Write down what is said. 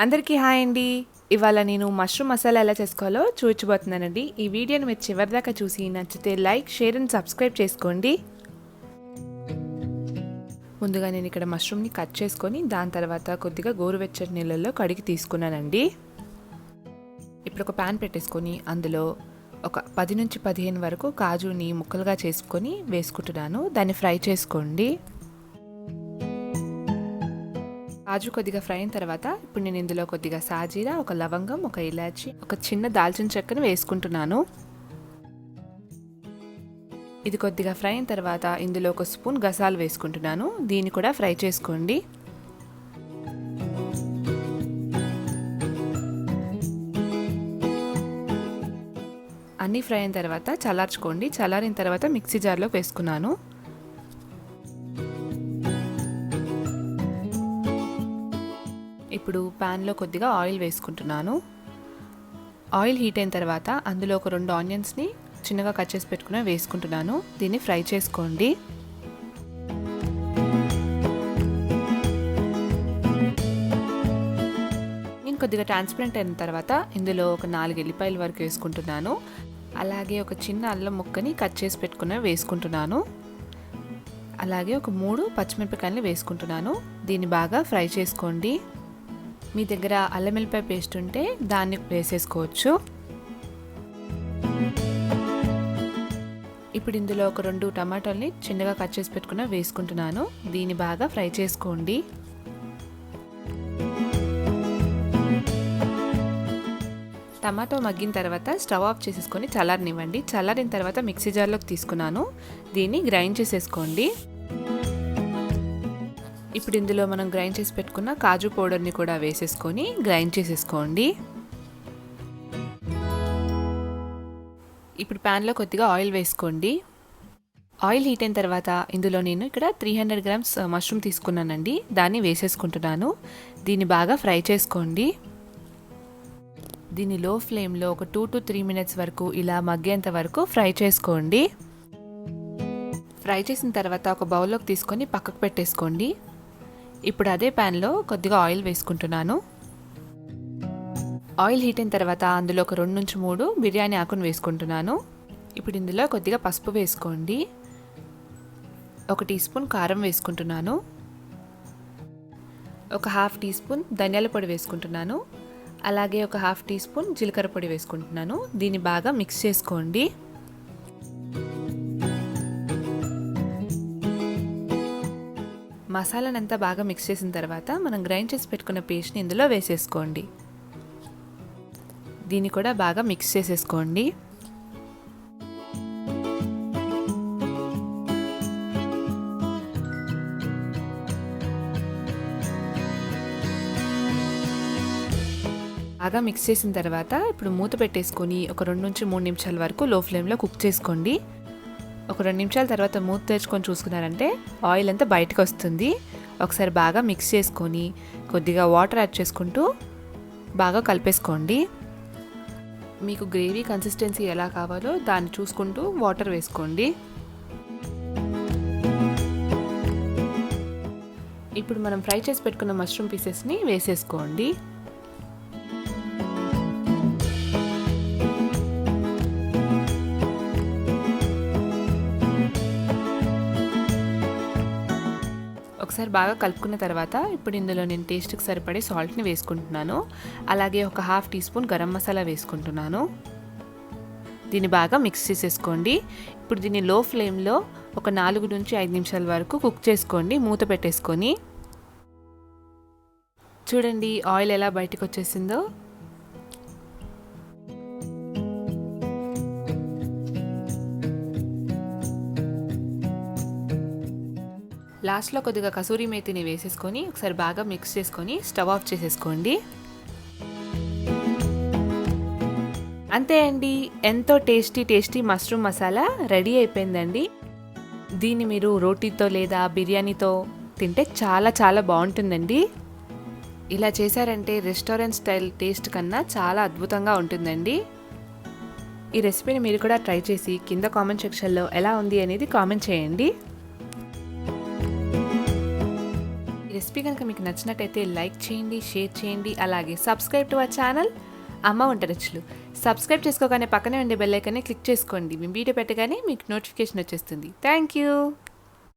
అందరికీ హాయ్ అండి. ఇవాళ నేను మష్రూమ్ మసాలా ఎలా చేసుకోవాలో చూపించబోతున్నానండి. ఈ వీడియోని మీరు చివరిదాకా చూసి నచ్చితే లైక్, షేర్ అండ్ సబ్స్క్రైబ్ చేసుకోండి. ముందుగా నేను ఇక్కడ మష్రూమ్ని కట్ చేసుకొని దాని తర్వాత కొద్దిగా గోరువెచ్చటి నీళ్ళల్లో కడిగి తీసుకున్నానండి. ఇప్పుడు ఒక ప్యాన్ పెట్టేసుకొని అందులో ఒక 10 నుంచి 15 వరకు కాజుని ముక్కలుగా చేసుకొని వేసుకుంటున్నాను. దాన్ని ఫ్రై చేసుకోండి. కాజు కొద్దిగా ఫ్రై అయిన తర్వాత ఇప్పుడు నేను ఇందులో కొద్దిగా సాజీరా, ఒక లవంగం, ఒక ఇలాచి, ఒక చిన్న దాల్చిన చెక్కను వేసుకుంటున్నాను. ఇది కొద్దిగా ఫ్రై అయిన తర్వాత ఇందులో ఒక స్పూన్ గసాలు వేసుకుంటున్నాను. దీన్ని కూడా ఫ్రై చేసుకోండి. అన్నీ ఫ్రై అయిన తర్వాత చల్లార్చుకోండి. చల్లారిన తర్వాత మిక్సీ జార్లో వేసుకున్నాను. ఇప్పుడు ప్యాన్లో కొద్దిగా ఆయిల్ వేసుకుంటున్నాను. ఆయిల్ హీట్ అయిన తర్వాత అందులో ఒక 2 ఆనియన్స్ని చిన్నగా కట్ చేసి పెట్టుకుని వేసుకుంటున్నాను. దీన్ని ఫ్రై చేసుకోండి. నేను కొద్దిగా ట్రాన్స్పరెంట్ అయిన తర్వాత ఇందులో ఒక 4 ఎల్లిపాయల వరకు వేసుకుంటున్నాను. అలాగే ఒక చిన్న అల్లం ముక్కని కట్ చేసి పెట్టుకుని వేసుకుంటున్నాను. అలాగే ఒక 3 పచ్చిమిరపకాయలని వేసుకుంటున్నాను. దీన్ని బాగా ఫ్రై చేసుకోండి. మీ దగ్గర అల్లం వెల్లిపాయ పేస్ట్ ఉంటే దాన్ని వేసేసుకోవచ్చు. ఇప్పుడు ఇందులో ఒక 2 టమాటాలని చిన్నగా కట్ చేసి పెట్టుకుని వేసుకుంటున్నాను. దీన్ని బాగా ఫ్రై చేసుకోండి. టమాటో మగ్గిన తర్వాత స్టవ్ ఆఫ్ చేసేసుకొని చల్లారనివ్వండి. చల్లారిన తర్వాత మిక్సీ జార్లోకి తీసుకున్నాను. దీన్ని గ్రైండ్ చేసేసుకోండి. ఇప్పుడు ఇందులో మనం గ్రైండ్ చేసి పెట్టుకున్న కాజు పౌడర్ని కూడా వేసేసుకొని గ్రైండ్ చేసేసుకోండి. ఇప్పుడు ప్యాన్లో కొద్దిగా ఆయిల్ వేసుకోండి. ఆయిల్ హీట్ అయిన తర్వాత ఇందులో నేను ఇక్కడ 300 గ్రామ్స్ మష్రూమ్ తీసుకున్నానండి. దాన్ని వేసేసుకుంటున్నాను. దీన్ని బాగా ఫ్రై చేసుకోండి. దీన్ని లో ఫ్లేమ్లో ఒక 2 to 3 మినిట్స్ వరకు ఇలా మగ్గేంత వరకు ఫ్రై చేసుకోండి. ఫ్రై చేసిన తర్వాత ఒక బౌల్లోకి తీసుకొని పక్కకు పెట్టేసుకోండి. ఇప్పుడు అదే ప్యాన్లో కొద్దిగా ఆయిల్ వేసుకుంటున్నాను. ఆయిల్ హీట్ అయిన తర్వాత అందులో ఒక 2 నుంచి 3 బిర్యానీ ఆకును వేసుకుంటున్నాను. ఇప్పుడు ఇందులో కొద్దిగా పసుపు వేసుకోండి. 1 టీ స్పూన్ కారం వేసుకుంటున్నాను. ఒక 1/2 టీ స్పూన్ ధనియాల పొడి వేసుకుంటున్నాను. అలాగే ఒక 1/2 టీ స్పూన్ జీలకర్ర పొడి వేసుకుంటున్నాను. దీన్ని బాగా మిక్స్ చేసుకోండి. మసాలానంతా బాగా మిక్స్ చేసిన తర్వాత మనం గ్రైండ్ చేసి పెట్టుకున్న పేస్ట్ని ఇందులో వేసేసుకోండి. దీన్ని కూడా బాగా మిక్స్ చేసేసుకోండి. బాగా మిక్స్ చేసిన తర్వాత ఇప్పుడు మూత పెట్టేసుకొని ఒక 2 నుంచి 3 నిమిషాల వరకు లో ఫ్లేమ్లో కుక్ చేసుకోండి. ఒక 2 నిమిషాల తర్వాత మూత తెరుచుకొని చూసుకున్నారంటే ఆయిల్ అంతా బయటకు వస్తుంది. ఒకసారి బాగా మిక్స్ చేసుకొని కొద్దిగా వాటర్ యాడ్ చేసుకుంటూ బాగా కలిపేసుకోండి. మీకు గ్రేవీ కన్సిస్టెన్సీ ఎలా కావాలో దాన్ని చూసుకుంటూ వాటర్ వేసుకోండి. ఇప్పుడు మనం ఫ్రై చేసి పెట్టుకున్న మష్రూమ్ పీసెస్ని వేసేసుకోండి. ఒకసారి బాగా కలుపుకున్న తర్వాత ఇప్పుడు ఇందులో నేను టేస్ట్కి సరిపడే సాల్ట్ని వేసుకుంటున్నాను. అలాగే ఒక 1/2 టీ స్పూన్ గరం మసాలా వేసుకుంటున్నాను. దీన్ని బాగా మిక్స్ చేసేసుకోండి. ఇప్పుడు దీన్ని లో ఫ్లేమ్లో ఒక 4 నుంచి 5 నిమిషాల వరకు కుక్ చేసుకోండి మూత పెట్టేసుకొని. చూడండి ఆయిల్ ఎలా బయటకు వచ్చేసిందో. లాస్ట్లో కొద్దిగా కసూరి మేతిని వేసేసుకొని ఒకసారి బాగా మిక్స్ చేసుకొని స్టవ్ ఆఫ్ చేసేసుకోండి. అంతే అండి, ఎంతో టేస్టీ మష్రూమ్ మసాలా రెడీ అయిపోయిందండి. దీన్ని మీరు రోటీతో లేదా బిర్యానీతో తింటే చాలా చాలా బాగుంటుందండి. ఇలా చేశారంటే రెస్టారెంట్ స్టైల్ టేస్ట్ కన్నా చాలా అద్భుతంగా ఉంటుందండి. ఈ రెసిపీని మీరు కూడా ట్రై చేసి కింద కామెంట్ సెక్షన్లో ఎలా ఉంది అనేది కామెంట్ చేయండి. రెసిపీ కనుక మీకు నచ్చినట్టయితే లైక్ చేయండి, షేర్ చేయండి, అలాగే సబ్స్క్రైబ్ టు అవర్ ఛానల్ అమ్మ వంట రుచులు. సబ్స్క్రైబ్ చేసుకోగానే పక్కనే ఉండే బెల్ ఐకాన్ని క్లిక్ చేసుకోండి. మేము వీడియో పెట్టగానే మీకు నోటిఫికేషన్ వచ్చేస్తుంది. Thank you.